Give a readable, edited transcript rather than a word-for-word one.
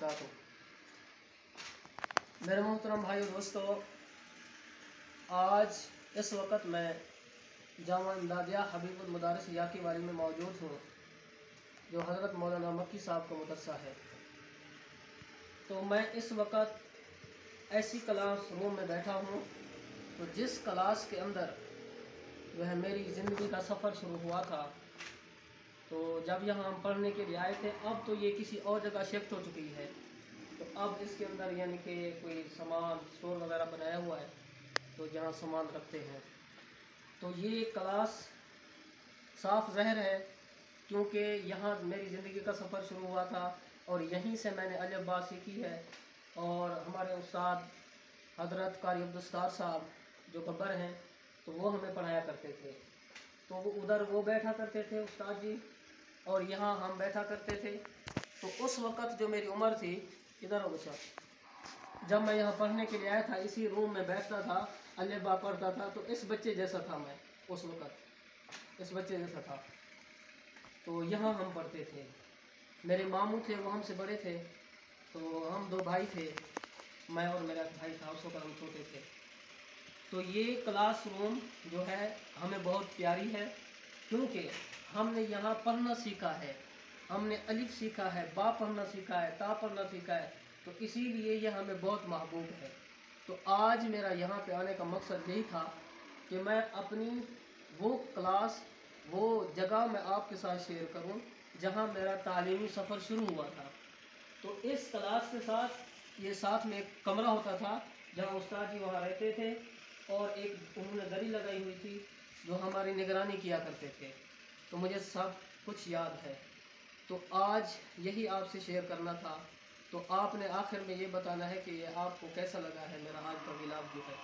वबरकातुहू। मेरे मोहतरम भाइयों दोस्तों, आज इस वक्त मैं जामा इमदादिया हबीबुल मदारिस याकी वाली में मौजूद हूँ, जो हज़रत मौलाना मक्की साहब का मदरसा है। तो मैं इस वक्त ऐसी क्लास रूम में बैठा हूँ तो जिस क्लास के अंदर जो है मेरी ज़िंदगी का सफ़र शुरू हुआ था। तो जब यहाँ हम पढ़ने के लिए आए थे, अब तो ये किसी और जगह शिफ्ट हो चुकी है। तो अब इसके अंदर यानी कि कोई सामान स्टोर वगैरह बनाया हुआ है, तो जहाँ सामान रखते हैं। तो ये क्लास साफ ज़हर है, क्योंकि यहाँ मेरी ज़िंदगी का सफ़र शुरू हुआ था और यहीं से मैंने अलिफ बा सीखी है। और हमारे उस्ताद हज़रत कारी अब्दुस्तार साहब जो गब्बर हैं, तो वो हमें पढ़ाया करते थे। तो वो उधर वो बैठा करते थे उस्ताद जी, और यहाँ हम बैठा करते थे। तो उस वक़्त जो मेरी उम्र थी, इधर हो बच्चा, जब मैं यहाँ पढ़ने के लिए आया था, इसी रूम में बैठता था, अलिफ बा पढ़ता था। तो इस बच्चे जैसा था मैं, उस वक़्त इस बच्चे जैसा था। तो यहाँ हम पढ़ते थे। मेरे मामू थे, वो हमसे बड़े थे। तो हम दो भाई थे, मैं और मेरा भाई था, उस वक़्त हम छोटे थे। तो ये क्लास रूम जो है हमें बहुत प्यारी है, क्योंकि हमने यहाँ पढ़ना सीखा है, हमने अलिफ सीखा है, बा पढ़ना सीखा है, ता पढ़ना सीखा है। तो इसीलिए ये हमें बहुत महबूब है। तो आज मेरा यहाँ पे आने का मकसद यही था कि मैं अपनी वो क्लास, वो जगह मैं आपके साथ शेयर करूँ जहाँ मेरा तालीमी सफ़र शुरू हुआ था। तो इस क्लास के साथ ये साथ में एक कमरा होता था जहाँ उस्ताद जी वहाँ रहते थे, और एक उन्होंने दरी लगाई हुई थी जो हमारी निगरानी किया करते थे। तो मुझे सब कुछ याद है। तो आज यही आपसे शेयर करना था। तो आपने आखिर में ये बताना है कि ये आपको कैसा लगा है मेरा आज का विलाप जो है।